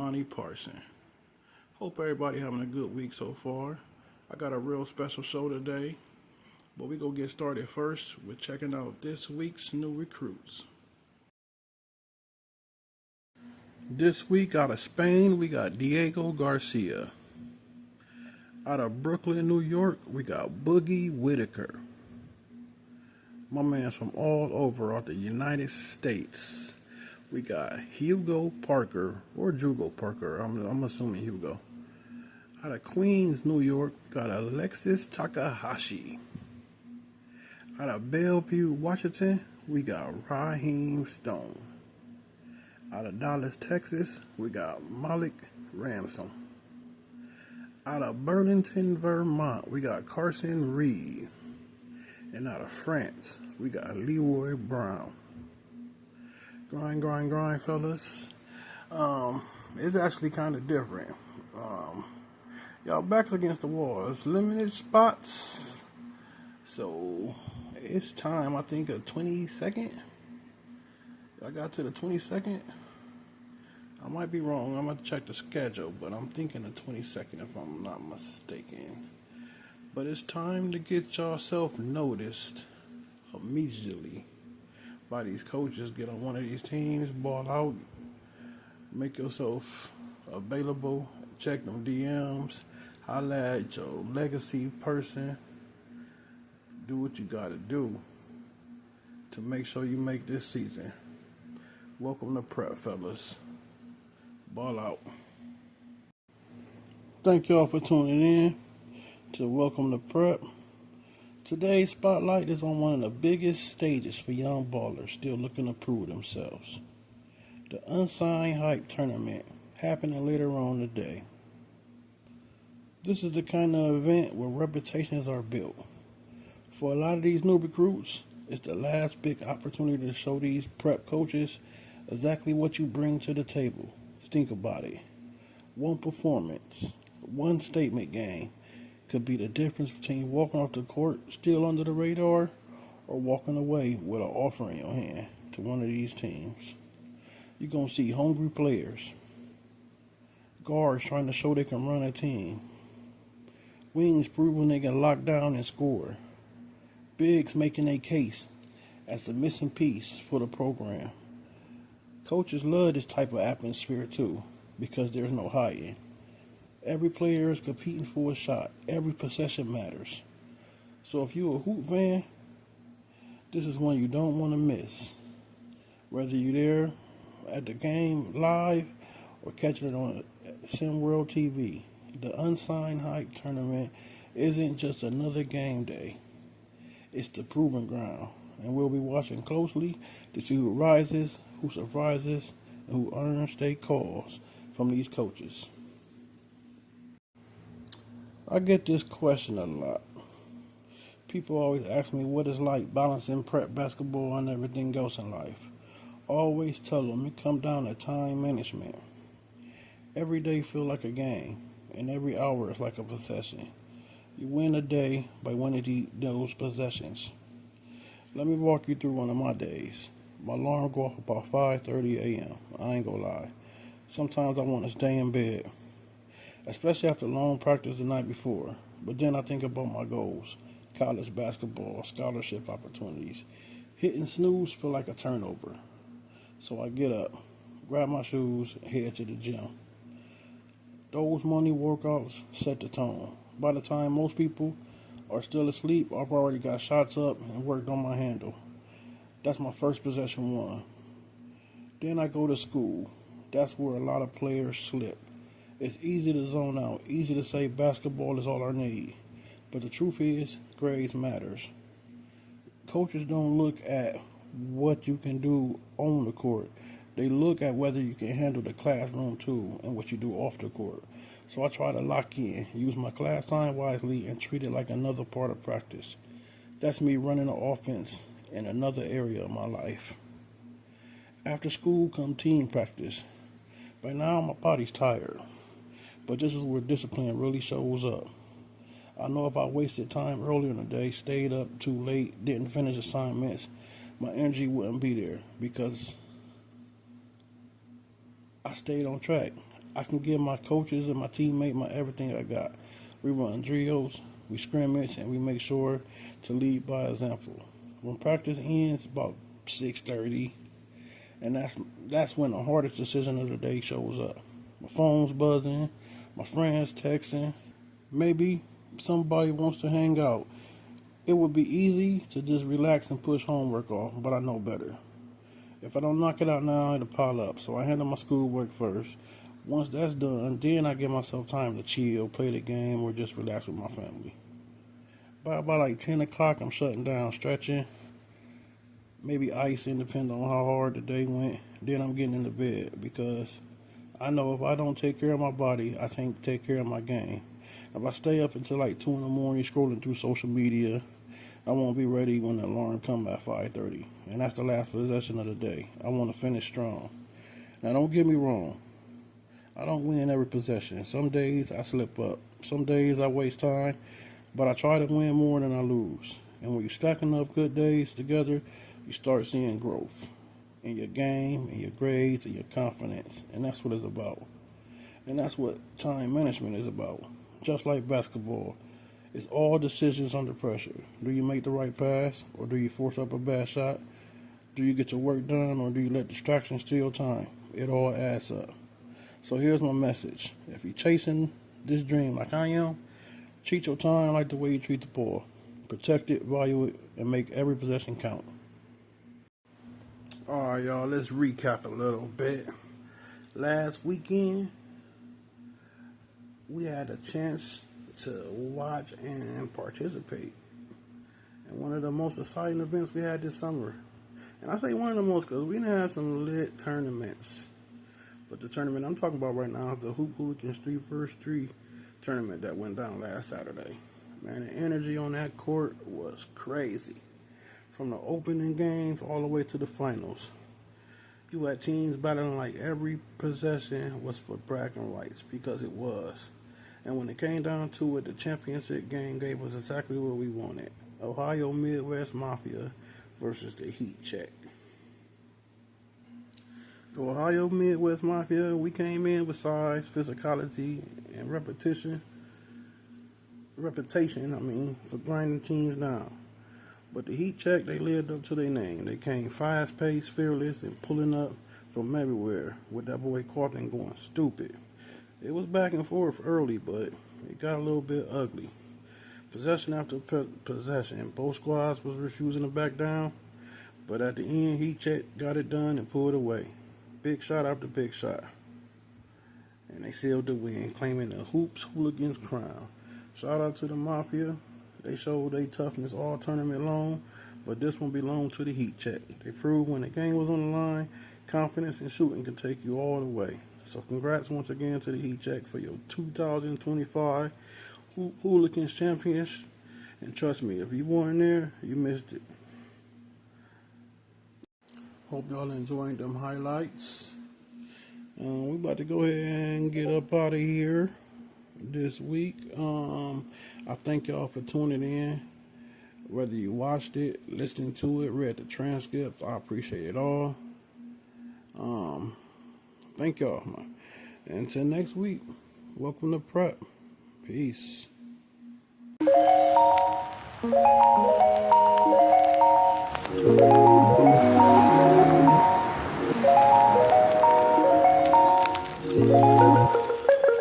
Johnny Parson. Hope everybody having a good week so far. I got a real special show today, but we gonna get started first with checking out this week's new recruits. This week out of Spain, we got Diego Garcia. Out of Brooklyn, New York, we got Boogie Whitaker. My man's from all over out the United States. We got Hugo Parker, or Jugo Parker, I'm assuming Hugo. Out of Queens, New York, we got Alexis Takahashi. Out of Bellevue, Washington, we got Raheem Stone. Out of Dallas, Texas, we got Malik Ransom. Out of Burlington, Vermont, we got Carson Reed. And out of France, we got Leroy Brown. Grind, fellas. It's actually kind of different. Y'all backs against the wall. It's limited spots. So, it's time, I think, a 22nd. I got to the 22nd. I might be wrong. I'm going to check the schedule, but I'm thinking the 22nd if I'm not mistaken. But it's time to get yourself noticed immediately by these coaches. Get on one of these teams, ball out, make yourself available, check them DMs, holla at your legacy person. Do what you got to do to make sure you make this season. Welcome to prep, fellas. Ball out. Thank y'all for tuning in to Welcome to Prep. Today's spotlight is on one of the biggest stages for young ballers still looking to prove themselves. The Unsigned Hype Tournament happening later on today. This is the kind of event where reputations are built. For a lot of these new recruits, it's the last big opportunity to show these prep coaches exactly what you bring to the table. Think about it. One performance, one statement game could be the difference between walking off the court still under the radar or walking away with an offer in your hand to one of these teams. You're going to see hungry players, guards trying to show they can run a team, wings proving they can lock down and score, bigs making a case as the missing piece for the program. Coaches love this type of atmosphere too, because there's no hiding. Every player is competing for a shot. Every possession matters. So if you're a hoop fan, this is one you don't want to miss. Whether you're there at the game live or catching it on SimWorld TV, the Unsigned Hype Tournament isn't just another game day. It's the proving ground, and we'll be watching closely to see who rises, who surprises, and who earns their calls from these coaches. I get this question a lot. People always ask me what it's like balancing prep basketball and everything else in life. I always tell them it comes down to time management. Every day feels like a game, and every hour is like a possession. You win a day by winning those possessions. Let me walk you through one of my days. My alarm go off about 5:30 a.m. I ain't gonna lie. Sometimes I want to stay in bed, especially after long practice the night before. But then I think about my goals, college basketball, scholarship opportunities. Hitting snooze feel like a turnover. So I get up, grab my shoes, and head to the gym. Those morning workouts set the tone. By the time most people are still asleep, I've already got shots up and worked on my handle. That's my first possession won. Then I go to school. That's where a lot of players slip. It's easy to zone out, easy to say basketball is all I need. But the truth is, grades matters. Coaches don't look at what you can do on the court. They look at whether you can handle the classroom too and what you do off the court. So I try to lock in, use my class time wisely, and treat it like another part of practice. That's me running an offense in another area of my life. After school come team practice. By now my body's tired, but this is where discipline really shows up. I know if I wasted time earlier in the day, stayed up too late, didn't finish assignments, my energy wouldn't be there because I stayed on track. I can give my coaches and my teammate my everything I got. We run drills, we scrimmage, and we make sure to lead by example. When practice ends about 6:30, and that's when the hardest decision of the day shows up. My phone's buzzing, my friends texting. Maybe somebody wants to hang out. It would be easy to just relax and push homework off, but I know better. If I don't knock it out now, it'll pile up. So I handle my schoolwork first. Once that's done, then I give myself time to chill, play the game, or just relax with my family. By about like 10 o'clock, I'm shutting down, stretching, maybe icing, depending on how hard the day went. Then I'm getting into bed because I know if I don't take care of my body, I can't take care of my game. If I stay up until like 2 in the morning scrolling through social media, I won't be ready when the alarm comes at 5:30. And that's the last possession of the day. I want to finish strong. Now don't get me wrong. I don't win every possession. Some days I slip up. Some days I waste time. But I try to win more than I lose. And when you stack enough good days together, you start seeing growth in your game, in your grades, in your confidence. And that's what it's about. And that's what time management is about. Just like basketball, it's all decisions under pressure. Do you make the right pass, or do you force up a bad shot? Do you get your work done, or do you let distractions steal time? It all adds up. So here's my message. If you're chasing this dream like I am, treat your time like the way you treat the ball. Protect it, value it, and make every possession count. Alright, y'all, let's recap a little bit. Last weekend, we had a chance to watch and participate in one of the most exciting events we had this summer. And I say one of the most because we didn't have some lit tournaments. But the tournament I'm talking about right now is the Hooligans 3vs3 tournament that went down last Saturday. Man, the energy on that court was crazy. From the opening games all the way to the finals. You had teams battling like every possession was for bragging rights, because it was. And when it came down to it, the championship game gave us exactly what we wanted. Ohio Midwest Mafia versus the Heat Check. The Ohio Midwest Mafia, we came in with size, physicality, and reputation, for grinding teams down. But the Heat Check, they lived up to their name. They came fast-paced, fearless, and pulling up from everywhere with that boy Carlton going stupid. It was back and forth early, but it got a little bit ugly. Possession after possession, both squads was refusing to back down, but at the end, Heat Check got it done and pulled away. Big shot after big shot. And they sealed the win, claiming the Hoops Hooligans crown. Shout out to the Mafia. They showed their toughness all tournament long, but this one belonged to the Heat Check. They proved when the game was on the line, confidence and shooting can take you all the way. So congrats once again to the Heat Check for your 2025 Hooligans Champions. And trust me, if you weren't there, you missed it. Hope y'all enjoying them highlights. We about to go ahead and get up out of here this week. I thank y'all for tuning in. Whether you watched it, listened to it, read the transcripts, I appreciate it all. Thank y'all, man. Until next week, welcome to Prep. Peace.